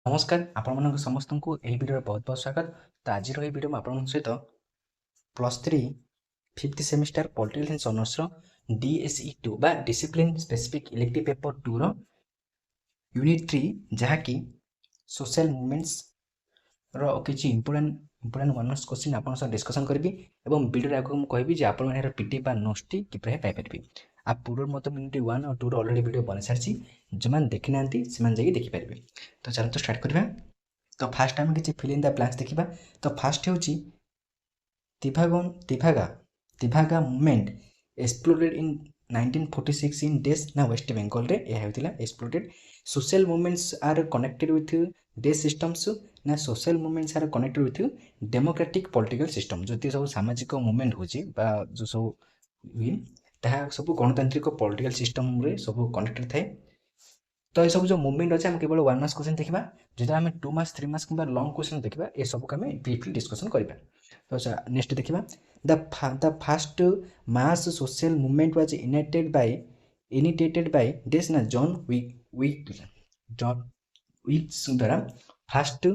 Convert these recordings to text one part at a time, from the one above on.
नमस्कार आपण समस्त को यह वीडियो बहुत बहुत स्वागत। तो आज वीडियो में आप सहित +3 5th semester political science honours DSE 2 बा डिसिप्लिन स्पेसिफिक इलेक्टिव पेपर 2 रो यूनिट 3 जहाँकि सोशल मूवमेंट्स रो किछि इंपोर्टेंट ऑनर्स क्वेश्चन आपन सह डिस्कशन करबी एवं वीडियो आगो मु कहबी जे आपन माने पीडीएफ बा नोट्स टी किपरे पाई परबी। आप पूर्व मत यूनिट 1 और 2 रो ऑलरेडी वीडियो बन सारछि, जमान देखि नांती समान जाई देखि परबे। तो चलो तो स्टार्ट करबा। तो फास्ट आम किसी फिल इन द ब्लैंक्स देखा। तो फास्ट हूँ तिभागा मूवमेंट एक्सप्लोडेड इन 1946 इन डेस ना वेस्ट बेंगल रे यह होता exploded. Social movements are connected with these systems ना social movements are connected with democratic political system. जो सब सामाजिक मूवमेंट हो जो सब ताहा सब गणतांत्रिक पॉलिटिकल सिस्टम रे सब कनेक्टेड थाए। तो ये सब जो मूवमेंट अच्छे केवल 1 मास क्वेश्चन देखा, जो आम 2 मास 3 मास कि लंग क्वेश्चन देखा ये सब को ब्रीफली डिस्कसन करवा। तो नेक्स्ट देखा the fast mass social movement was initiated by this ना जॉन विक्स द्वारा फास्ट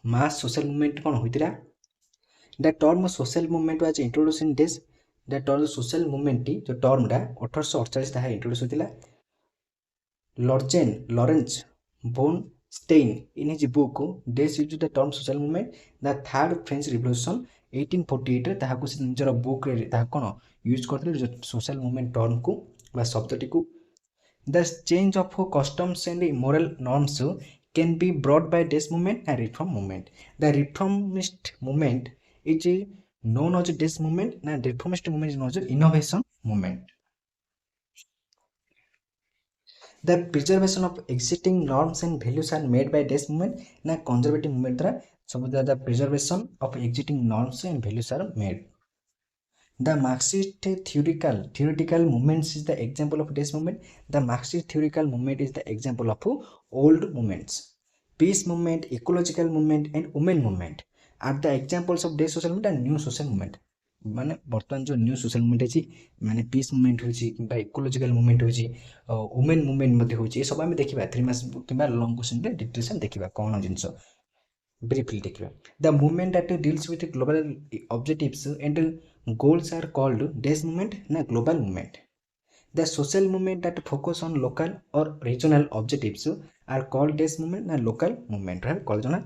मास सोशल मूवमेंट कौन होता। The term social movement was introduce in this. The term social movement जो टर्मटा 1848 ताहा इंट्रोड्यूस होता। Lawrence von Stein in his book Days used the term social movement the third French Revolution 1848 ताहाको से निजर book रे ताहा कोन use करथिले जो social movement term को बा शब्दटी को। The change of customs and moral norms can be brought by this movement and reform movement. The reformist movement is known as this movement ना reformist movement is known as innovation movement. The preservation of existing norms and values are made by this movement ना conservative movement द्वारा सब the preservation of existing norms and values are made. The Marxist theoretical movements is the example of this movement. The Marxist theoretical movement is the example of old movements. Peace movement, ecological movement and women movement are the examples of this social movement and new social movement. माने बर्तमान जो new social movement अछि माने peace movement होछि किबा ecological movement होछि women movement मध्ये होछि ए सब हम देखिबा 3 मास किबा लॉन्ग क्वेश्चन रे डिटेल्स देखिबा कोन जिंस ब्रीफली देखिबा। The movement that deals with global objectives and goals are called this movement ना global movement. The social movement that focus on local और regional objectives are called this movement ना local movement है call जना।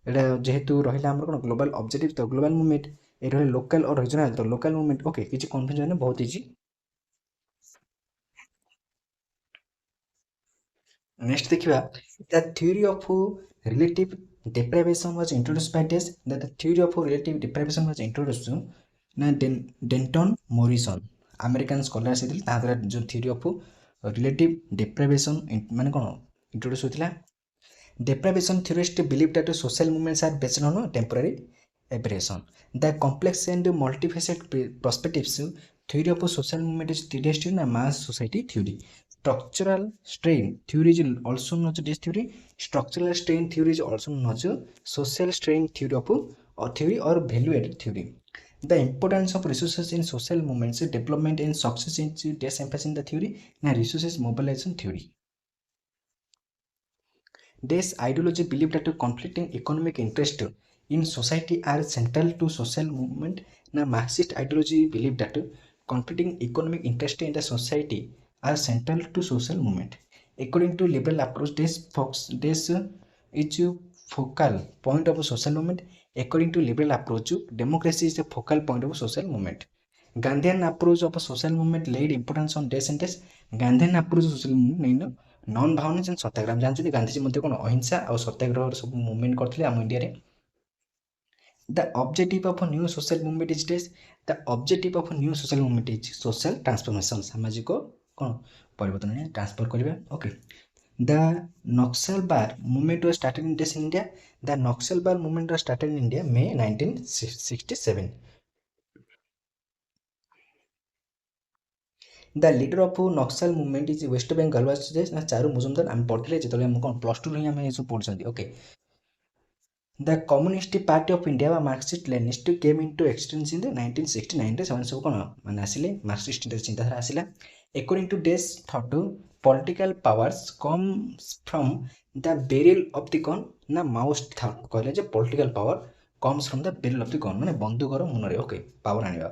एटा जेहेतु रहिला हमर कोन ग्लोबल ऑब्जेक्टिव तो ग्लोबल मूवमेंट ये रहे लोकल और रीजनल तो लोकल मूवमेंट। ओके किसी कन्फ्यूजन है बहुत इजी। नेक्स्ट देखिबा the theory of relative deprivation was introduced by this that the theory of relative deprivation was introduced ना डेंटन मॉरिसन अमेरिकन स्कॉलर से ता द्वारा जो थ्योरी ऑफ रिलेटिव deprivation माने कोन introduce होतिला। deprivation theorists believe that social movements are based on temporary aberration. The complex and multifaceted perspectives theory of social movement is tedious na mass society theory. Structural strain theory is also known as this theory. Structural strain theory is also known as social strain theory of theory or value added theory. The importance of resources in social movements development and success is disemphasized in the theory na resources mobilization theory. This ideology believed that conflicting economic interest in society are central to social movement. Now, Marxist ideology believed that conflicting economic interest in the society are central to social movement. According to liberal approach, this is focal point of social movement. According to liberal approach, democracy is the focal point of social movement. Gandhian approach of social movement laid importance on this and this. Gandhian approach social movement non violence and satyagraha जानते गांधीजी मध्य कौन अहिंसा और सत्याग्रह सब movement करते आम India रे। The objective of new social movement is this. The objective of new social movement is social transformation सामाजिक कौन परिवर्तन ट्रांसफर करबा। Okay the Naxalbari movement was started in this India. The Naxalbari movement was started in India मे 1967। The leader of Naxal movement is West Bengal was ना चारू मुजुमदार आम पढ़ते जो आम कौन +2 ही आम सब पढ़ी। Okay the Communist Party of India Marxist Leninist came into existence in the 1969 रे सब कौन माने आसिले मार्क्सिस्ट चिंताधारा आसिला। According to this thought political powers comes from the barrel of the gun ନା mouse କହିଲେ ଯେ political power comes from the barrel of the gun ମାନେ ବନ୍ଧୁକର ମୁନରେ ଓକେ ପାୱାର ଆଣିବା।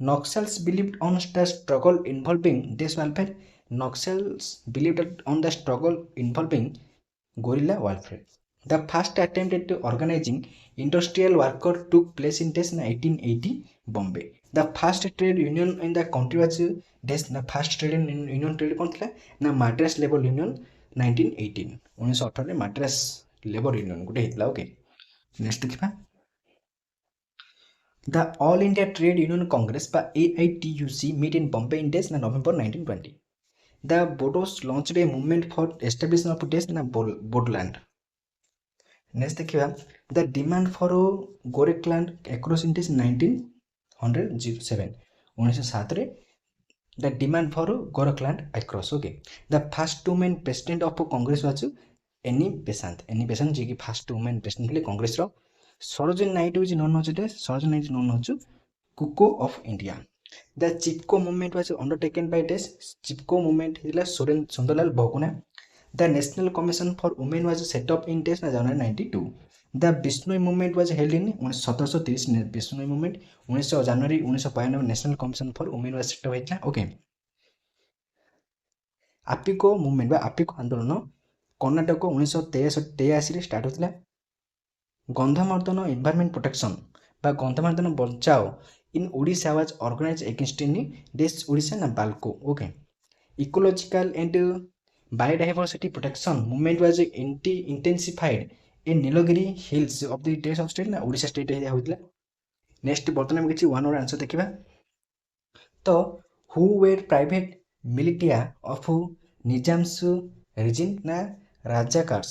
Naxals believed on the struggle involving this welfare. Naxals believed on the struggle involving guerrilla warfare. The first attempt at organizing industrial worker took place in this 1880 Bombay. The first trade union in the country was this the first trade union trade कौन थी ना Madras Labor Union 1918 1918 रे Madras Labor Union गुटे हितला okay. Next देखिबा The All India Trade Union Congress by AITUC meet in Bombay in this November 1920. The Bodos launched a movement for establishment of this Bodoland. Next देखिबा The demand for Gorakland across in this 1907 1907 रे the demand for Gorakland across okay. The first woman president of Congress was Annie Besant जी की first woman president थे Congress row. Sarojini Naidu is known as Sarojini Naidu is known as Cuckoo of India. The Chipko movement was undertaken by this Chipko movement हिला Sundarlal Bahuguna. The National Commission for Women was set up in this January 92. The Bishnoe movement was held in 1730 Bishnoe movement 19 January 1992 National Commission for Women was set up ହେଇଥିଲା okay। Apiko movement ବା Apiko आंदोलन कर्नाटक 1983 ରେ start होଥିଲା। Gandhamardan environment protection बा Gandhamardan Bachao in Odisha was organised against in this Odisha ना BALCO okay. Ecological and biodiversity protection movement was intensified in Nilgiri Hills of the these of state ना Odisha state area होइतला। Next बर्तमान किछि वन वर्ड आंसर देखिबा तो who were private militia of Nizam's regime ना Razakars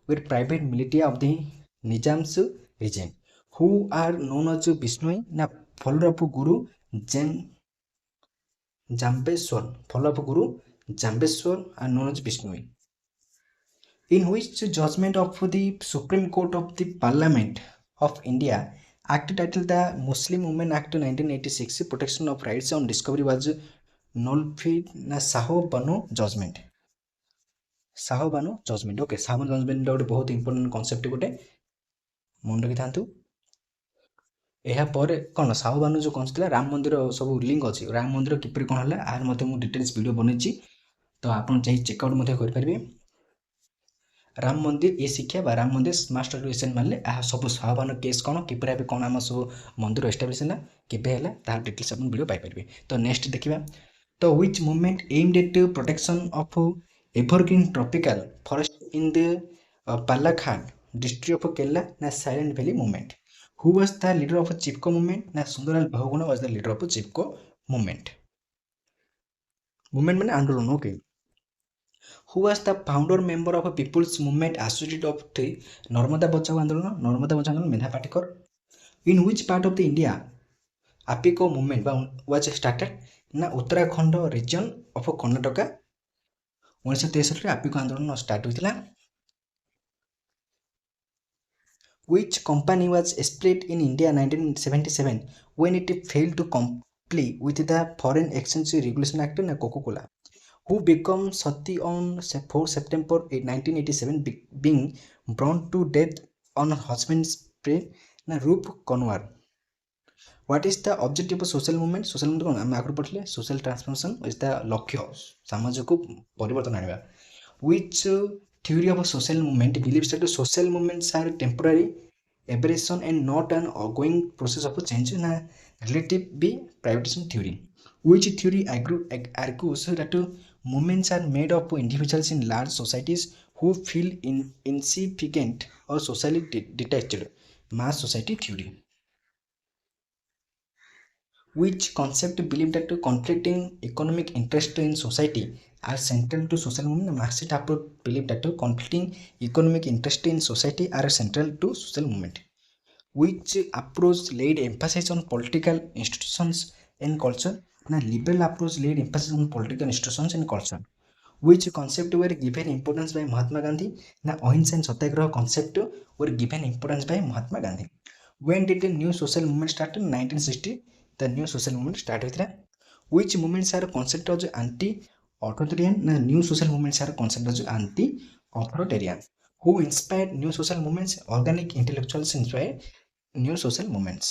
with private militia of the Nizam's region, who are known as Bishnoe na follower of Guru Jambeswar. Follower of Guru Jambeswar are known as Bishnoe. In which judgment of the Supreme Court of the Parliament of India Act titled the Muslim Women Act 1986 Protection of Rights on Discovery was nullified na Saho Banu judgment. Shah Bano judgment okay Shah Bano judgment गोटे बहुत important concept गोटे मन रखि थांतु। एहा परे कोन साहबानु जो concept Ram मंदिर सब लिंक अछि राम मंदिर किपरि कोन हला आर मते मु डिटेल्स वीडियो बनैछि तो आपन चाहि चेकआउट मते कर परबे। राम मंदिर ए शिक्षा बा राम मंदिर स्मार्ट एजुकेशन मानले आ सब साहबानु केस कोन किपरि आबे कोन हम सब मंदिर एस्टैब्लिश हला केबे हला ता डिटेल्स आपन वीडियो पाइ परबे। तो नेक्स्ट देखिबा तो which movement aimed at protection of evergreen tropical forest in the Palakkad district of Kerala na Silent Valley movement. Who was the leader of Chipko movement? Na Sundaral Bahuguna was the leader of Chipko movement. Movement means Andolan okay. Who was the founder member of a People's Movement Associated of the Narmada Bachao Andolan? Narmada Bachao Andolan Medha Patikar. In which part of the India Apiko movement was started? Na Uttarakhand region of Karnataka 1963 Appiko आंदोलन start होइतिला। Which company was split in India 1977 when it failed to comply with the Foreign Exchange Regulation Act na Coca-Cola. Who became Sati on 4 September 1987 being burned to death on her husband's spray na Rup Konwar. What is the objective of social movement? Social movement कोन हम आगु पढले social transformation is the लक्ष्य समाज को परिवर्तन आनिबा। Which theory of a social movement believes that social movements are temporary aberration and not an ongoing process of change na relative be privatization theory. Which theory argues that movements are made of individuals in large societies who feel insignificant or socially detached mass society theory. Which concept believe that conflicting economic interest in society are central to social movement? Marxist approach believe that conflicting economic interest in society are central to social movement. Which approach laid emphasis on political institutions and culture? Na liberal approach laid emphasis on political institutions and culture. Which concept were given importance by Mahatma Gandhi? Na Ahimsa and Satyagraha concept were given importance by Mahatma Gandhi. When did the new social movement start? In 1960 the new social movement start with that. Which movements are considered as anti Authoritarian na new social movements are considered as anti-authoritarian. Who inspired new social movements? Organic intellectuals inspire new social movements.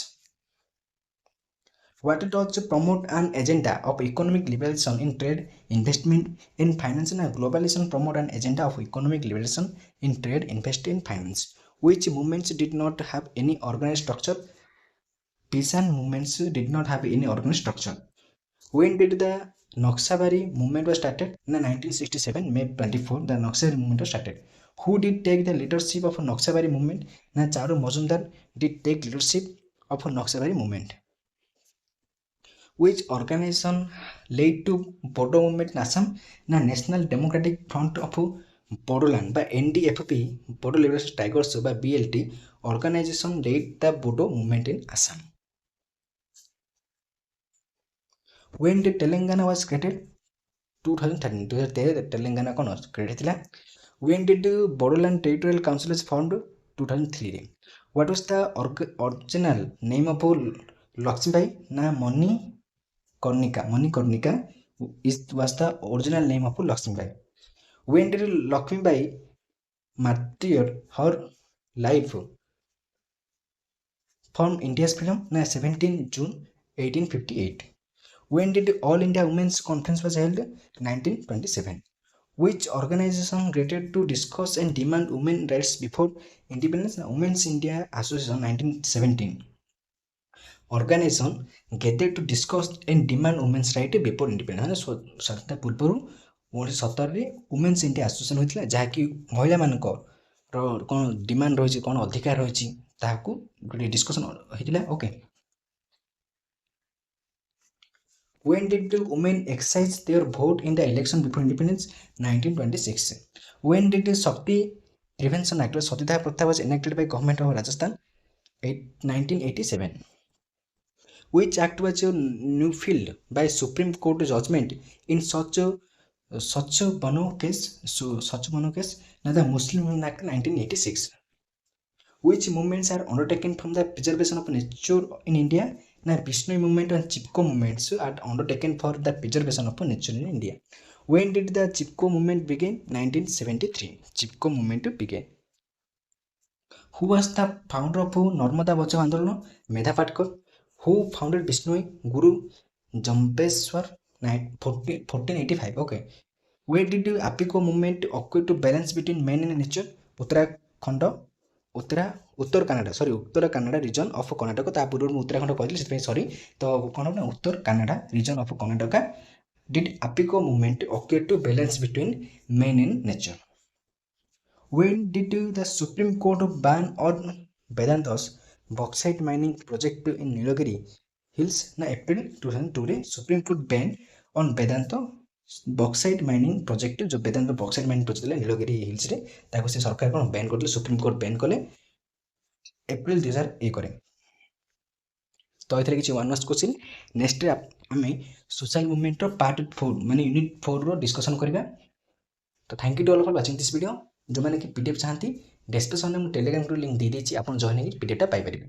What does promote an agenda of economic liberalization in trade, investment, in finance and globalization? Promote an agenda of economic liberalization in trade, investment, and finance. Which movements did not have any organized structure? Peasant movements did not have any organized structure. When did the Naxalbari movement was started? In 1967, May 24, the Naxalbari movement was started. Who did take the leadership of Naxalbari movement? Na Charu Mazumdar did take leadership of Naxalbari movement. Which organization led to Bodo movement in Assam? Na National Democratic Front of Bodoland by NDFP, Bodo Liberation Tigers by BLT organization led the Bodo movement in Assam. When did Telangana was created? 2013 Telangana kon created thila. When did Bodoland Territorial Council was formed? 2003. What was the original name of Lakshmibai? Na Mani Karnika was the original name of Lakshmibai. When did Lakshmibai martyr her life from India's freedom? Na 17 June 1858. When did All India Women's Conference was held? 1927. Which organization created to discuss and demand women rights before independence? Women's India Association 1917. Organization gathered to discuss and demand women's right before independence. ସ୍ୱାଧୀନତା ପୂର୍ବରୁ 1917ରେ women's India Association ହୋଇଥିଲା, ଯାହାକି ମହିଳାମାନଙ୍କର କ'ଣ demand ରହିଛି, କ'ଣ ଅଧିକାର ରହିଛି ତାହାକୁ ଗୋଟେ ଡିସ୍କସନ୍ ହେଇଥିଲା. Okay. When did the women exercise their vote in the election before independence? 1926. When did the Shakti Prevention Act, Satyagraha Pratha, was enacted by government of Rajasthan? 1987. Which act was nullified by Supreme Court judgment in such Bano case? Now the Muslim Women Act 1986. Which movements are undertaken from the preservation of nature in India? Now Bishnoe movement and Chipko movements are undertaken for the preservation of nature in India. When did the Chipko movement begin? 1973. Chipko movement began. Who was the founder of Narmada Bachao Andolan? Medha Patkar. Who founded Bishnoe? Guru Jambeswar 1485. Okay. Where did the Apiko movement occur to balance between man and nature? Uttara Kannada region of Karnataka. ता पूर्व में उत्तराखंड कहली से sorry. तो कौन ना Uttara Kannada region of Karnataka. Did Apiko movement occur to balance between man and nature? When did the Supreme Court ban on Vedanta's bauxite mining project in Nilagiri Hills? Na April 2002 रे Supreme Court ban on Vedanta bauxite mining project जो Vedanta bauxite mining project Nilgiri Hills रे ताको से सरकार कोन ban करले, Supreme Court ban कले April 2001 रे. तो एथरे किछि वन मास्ट क्वेश्चन. नेक्स्ट रे आमे सोशल मूवमेंट रो पार्ट 4 माने यूनिट 4 रो डिस्कशन करबा. तो thank you to all for watching this video. जो माने कि पीडीएफ चाहंती डिस्क्रिप्शन में मु टेलीग्राम ग्रुप लिंक दे देछि, आपन जॉइन हे पीडीएफ टा पाई परिबे.